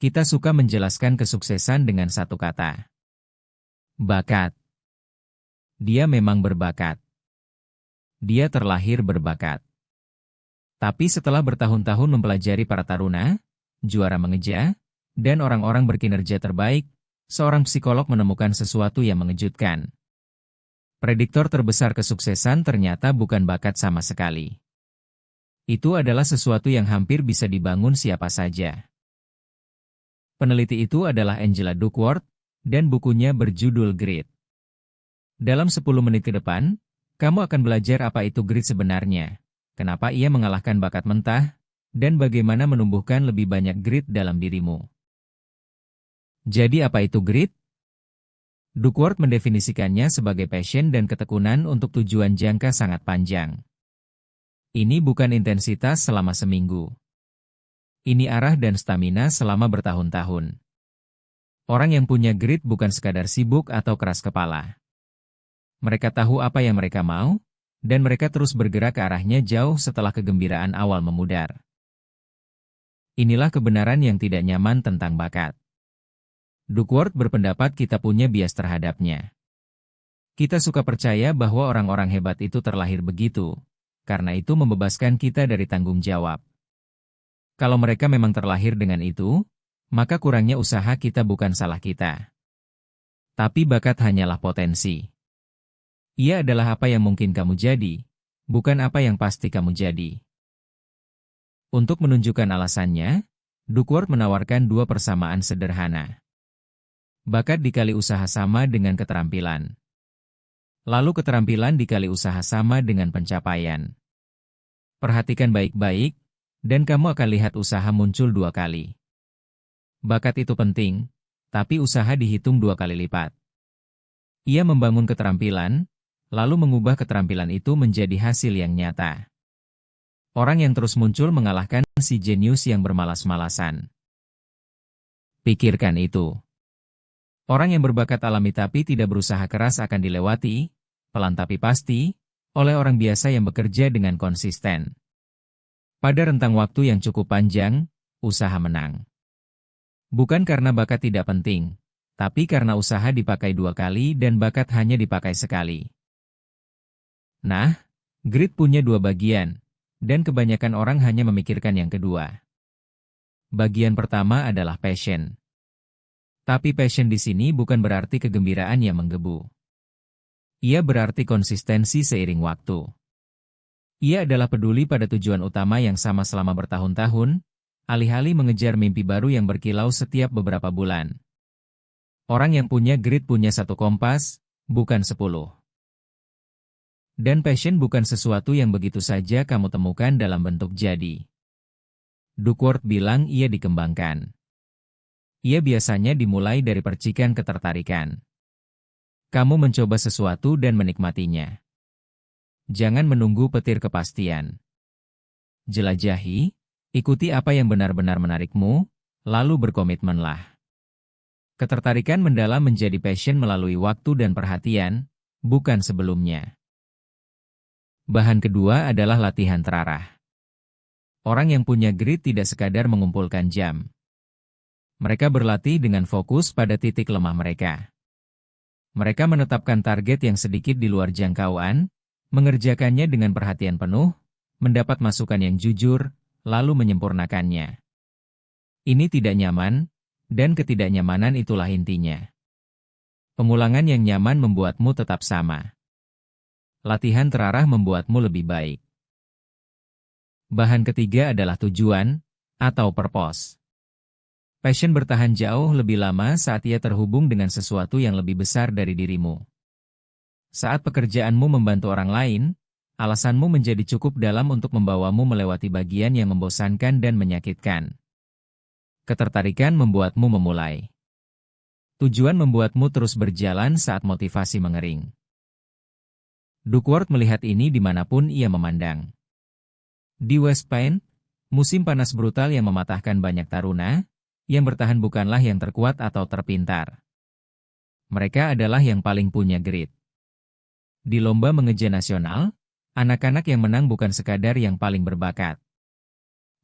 Kita suka menjelaskan kesuksesan dengan satu kata. Bakat. Dia memang berbakat. Dia terlahir berbakat. Tapi setelah bertahun-tahun mempelajari para taruna, juara mengeja, dan orang-orang berkinerja terbaik, seorang psikolog menemukan sesuatu yang mengejutkan. Prediktor terbesar kesuksesan ternyata bukan bakat sama sekali. Itu adalah sesuatu yang hampir bisa dibangun siapa saja. Peneliti itu adalah Angela Duckworth, dan bukunya berjudul Grit. Dalam 10 menit ke depan, kamu akan belajar apa itu grit sebenarnya, kenapa ia mengalahkan bakat mentah, dan bagaimana menumbuhkan lebih banyak grit dalam dirimu. Jadi apa itu grit? Duckworth mendefinisikannya sebagai passion dan ketekunan untuk tujuan jangka sangat panjang. Ini bukan intensitas selama seminggu. Ini arah dan stamina selama bertahun-tahun. Orang yang punya grit bukan sekadar sibuk atau keras kepala. Mereka tahu apa yang mereka mau, dan mereka terus bergerak ke arahnya jauh setelah kegembiraan awal memudar. Inilah kebenaran yang tidak nyaman tentang bakat. Duckworth berpendapat kita punya bias terhadapnya. Kita suka percaya bahwa orang-orang hebat itu terlahir begitu, karena itu membebaskan kita dari tanggung jawab. Kalau mereka memang terlahir dengan itu, maka kurangnya usaha kita bukan salah kita. Tapi bakat hanyalah potensi. Ia adalah apa yang mungkin kamu jadi, bukan apa yang pasti kamu jadi. Untuk menunjukkan alasannya, Duckworth menawarkan dua persamaan sederhana. Bakat dikali usaha sama dengan keterampilan. Lalu keterampilan dikali usaha sama dengan pencapaian. Perhatikan baik-baik, dan kamu akan lihat usaha muncul 2 kali. Bakat itu penting, tapi usaha dihitung 2 kali lipat. Ia membangun keterampilan, lalu mengubah keterampilan itu menjadi hasil yang nyata. Orang yang terus muncul mengalahkan si jenius yang bermalas-malasan. Pikirkan itu. Orang yang berbakat alami tapi tidak berusaha keras akan dilewati, pelan tapi pasti, oleh orang biasa yang bekerja dengan konsisten. Pada rentang waktu yang cukup panjang, usaha menang. Bukan karena bakat tidak penting, tapi karena usaha dipakai 2 kali dan bakat hanya dipakai sekali. Nah, grit punya 2 bagian, dan kebanyakan orang hanya memikirkan yang kedua. Bagian pertama adalah passion. Tapi passion di sini bukan berarti kegembiraan yang menggebu. Ia berarti konsistensi seiring waktu. Ia adalah peduli pada tujuan utama yang sama selama bertahun-tahun, alih-alih mengejar mimpi baru yang berkilau setiap beberapa bulan. Orang yang punya grit punya 1 kompas, bukan 10. Dan passion bukan sesuatu yang begitu saja kamu temukan dalam bentuk jadi. Duckworth bilang ia dikembangkan. Ia biasanya dimulai dari percikan ketertarikan. Kamu mencoba sesuatu dan menikmatinya. Jangan menunggu petir kepastian. Jelajahi, ikuti apa yang benar-benar menarikmu, lalu berkomitmenlah. Ketertarikan mendalam menjadi passion melalui waktu dan perhatian, bukan sebelumnya. Bahan kedua adalah latihan terarah. Orang yang punya grit tidak sekadar mengumpulkan jam. Mereka berlatih dengan fokus pada titik lemah mereka. Mereka menetapkan target yang sedikit di luar jangkauan, mengerjakannya dengan perhatian penuh, mendapat masukan yang jujur, lalu menyempurnakannya. Ini tidak nyaman, dan ketidaknyamanan itulah intinya. Pengulangan yang nyaman membuatmu tetap sama. Latihan terarah membuatmu lebih baik. Bahan ketiga adalah tujuan, atau purpose. Passion bertahan jauh lebih lama saat ia terhubung dengan sesuatu yang lebih besar dari dirimu. Saat pekerjaanmu membantu orang lain, alasanmu menjadi cukup dalam untuk membawamu melewati bagian yang membosankan dan menyakitkan. Ketertarikan membuatmu memulai. Tujuan membuatmu terus berjalan saat motivasi mengering. Duckworth melihat ini dimanapun ia memandang. Di West Point, musim panas brutal yang mematahkan banyak taruna, yang bertahan bukanlah yang terkuat atau terpintar. Mereka adalah yang paling punya grit. Di lomba mengeja nasional, anak-anak yang menang bukan sekadar yang paling berbakat.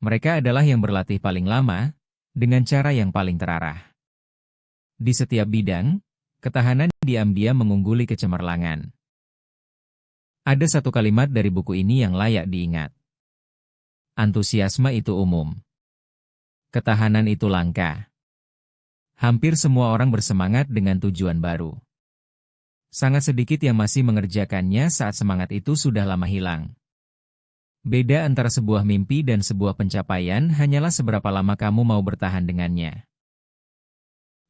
Mereka adalah yang berlatih paling lama, dengan cara yang paling terarah. Di setiap bidang, ketahanan diam-diam mengungguli kecemerlangan. Ada satu kalimat dari buku ini yang layak diingat. Antusiasme itu umum. Ketahanan itu langka. Hampir semua orang bersemangat dengan tujuan baru. Sangat sedikit yang masih mengerjakannya saat semangat itu sudah lama hilang. Beda antara sebuah mimpi dan sebuah pencapaian hanyalah seberapa lama kamu mau bertahan dengannya.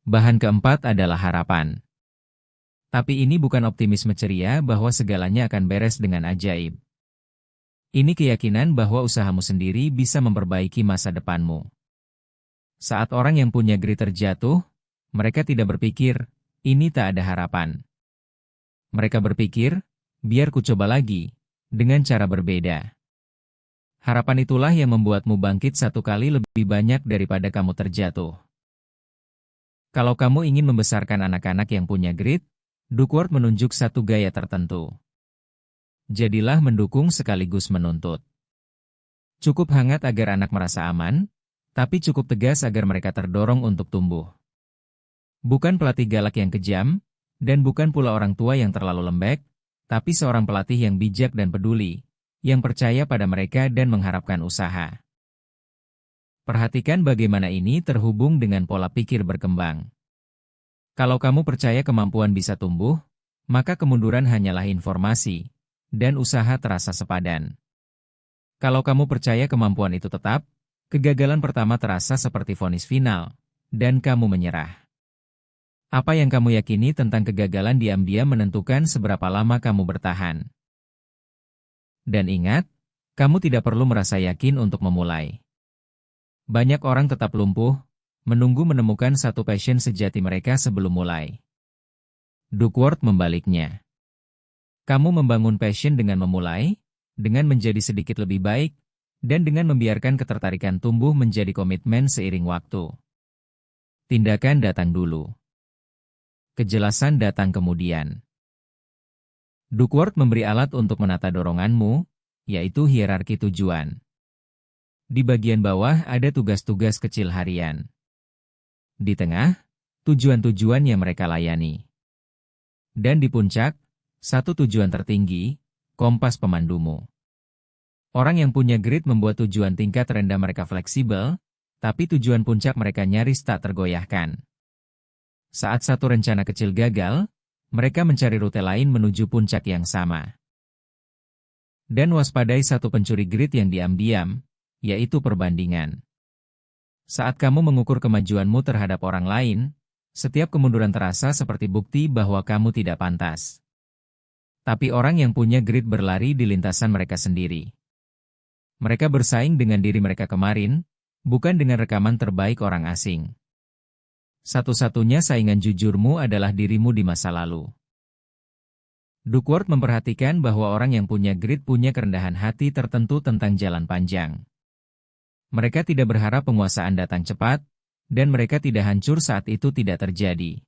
Bahan keempat adalah harapan. Tapi ini bukan optimisme ceria bahwa segalanya akan beres dengan ajaib. Ini keyakinan bahwa usahamu sendiri bisa memperbaiki masa depanmu. Saat orang yang punya grit terjatuh, mereka tidak berpikir, ini tak ada harapan. Mereka berpikir, biar ku coba lagi, dengan cara berbeda. Harapan itulah yang membuatmu bangkit satu kali lebih banyak daripada kamu terjatuh. Kalau kamu ingin membesarkan anak-anak yang punya grit, Duckworth menunjuk satu gaya tertentu. Jadilah mendukung sekaligus menuntut. Cukup hangat agar anak merasa aman, tapi cukup tegas agar mereka terdorong untuk tumbuh. Bukan pelatih galak yang kejam, dan bukan pula orang tua yang terlalu lembek, tapi seorang pelatih yang bijak dan peduli, yang percaya pada mereka dan mengharapkan usaha. Perhatikan bagaimana ini terhubung dengan pola pikir berkembang. Kalau kamu percaya kemampuan bisa tumbuh, maka kemunduran hanyalah informasi, dan usaha terasa sepadan. Kalau kamu percaya kemampuan itu tetap, kegagalan pertama terasa seperti vonis final, dan kamu menyerah. Apa yang kamu yakini tentang kegagalan diam-diam menentukan seberapa lama kamu bertahan. Dan ingat, kamu tidak perlu merasa yakin untuk memulai. Banyak orang tetap lumpuh, menunggu menemukan satu passion sejati mereka sebelum mulai. Duckworth membaliknya. Kamu membangun passion dengan memulai, dengan menjadi sedikit lebih baik, dan dengan membiarkan ketertarikan tumbuh menjadi komitmen seiring waktu. Tindakan datang dulu. Kejelasan datang kemudian. Duckworth memberi alat untuk menata doronganmu, yaitu hierarki tujuan. Di bagian bawah ada tugas-tugas kecil harian. Di tengah, tujuan-tujuan yang mereka layani. Dan di puncak, satu tujuan tertinggi, kompas pemandumu. Orang yang punya grit membuat tujuan tingkat rendah mereka fleksibel, tapi tujuan puncak mereka nyaris tak tergoyahkan. Saat satu rencana kecil gagal, mereka mencari rute lain menuju puncak yang sama. Dan waspadai satu pencuri grit yang diam-diam, yaitu perbandingan. Saat kamu mengukur kemajuanmu terhadap orang lain, setiap kemunduran terasa seperti bukti bahwa kamu tidak pantas. Tapi orang yang punya grit berlari di lintasan mereka sendiri. Mereka bersaing dengan diri mereka kemarin, bukan dengan rekaman terbaik orang asing. Satu-satunya saingan jujurmu adalah dirimu di masa lalu. Duckworth memperhatikan bahwa orang yang punya grit punya kerendahan hati tertentu tentang jalan panjang. Mereka tidak berharap penguasaan datang cepat, dan mereka tidak hancur saat itu tidak terjadi.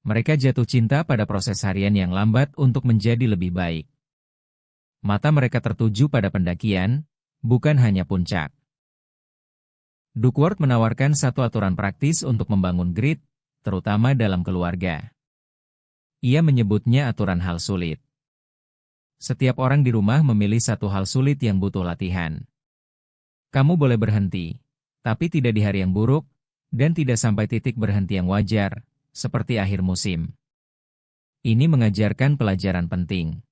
Mereka jatuh cinta pada proses harian yang lambat untuk menjadi lebih baik. Mata mereka tertuju pada pendakian, bukan hanya puncak. Duckworth menawarkan satu aturan praktis untuk membangun grit, terutama dalam keluarga. Ia menyebutnya aturan hal sulit. Setiap orang di rumah memilih satu hal sulit yang butuh latihan. Kamu boleh berhenti, tapi tidak di hari yang buruk, dan tidak sampai titik berhenti yang wajar, seperti akhir musim. Ini mengajarkan pelajaran penting.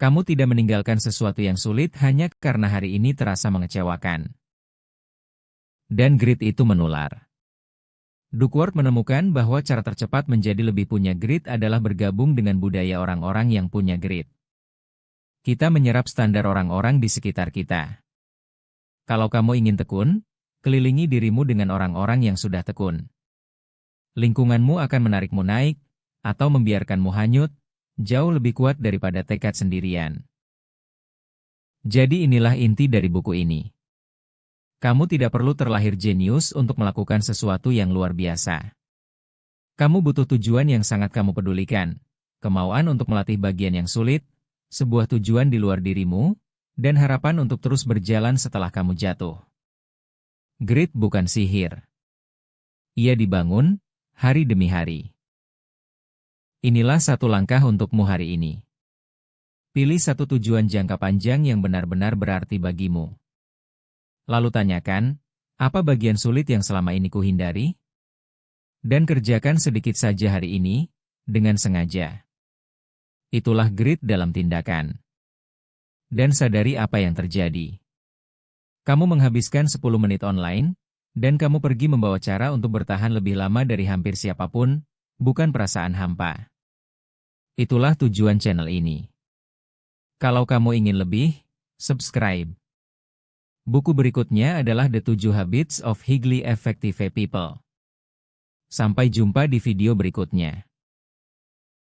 Kamu tidak meninggalkan sesuatu yang sulit hanya karena hari ini terasa mengecewakan. Dan grit itu menular. Duckworth menemukan bahwa cara tercepat menjadi lebih punya grit adalah bergabung dengan budaya orang-orang yang punya grit. Kita menyerap standar orang-orang di sekitar kita. Kalau kamu ingin tekun, kelilingi dirimu dengan orang-orang yang sudah tekun. Lingkunganmu akan menarikmu naik, atau membiarkanmu hanyut, jauh lebih kuat daripada tekad sendirian. Jadi inilah inti dari buku ini. Kamu tidak perlu terlahir jenius untuk melakukan sesuatu yang luar biasa. Kamu butuh tujuan yang sangat kamu pedulikan, kemauan untuk melatih bagian yang sulit, sebuah tujuan di luar dirimu, dan harapan untuk terus berjalan setelah kamu jatuh. Grit bukan sihir. Ia dibangun, hari demi hari. Inilah satu langkah untukmu hari ini. Pilih satu tujuan jangka panjang yang benar-benar berarti bagimu. Lalu tanyakan, apa bagian sulit yang selama ini kuhindari? Dan kerjakan sedikit saja hari ini, dengan sengaja. Itulah grit dalam tindakan. Dan sadari apa yang terjadi. Kamu menghabiskan 10 menit online, dan kamu pergi membawa cara untuk bertahan lebih lama dari hampir siapapun, bukan perasaan hampa. Itulah tujuan channel ini. Kalau kamu ingin lebih, subscribe. Buku berikutnya adalah The 7 Habits of Highly Effective People. Sampai jumpa di video berikutnya.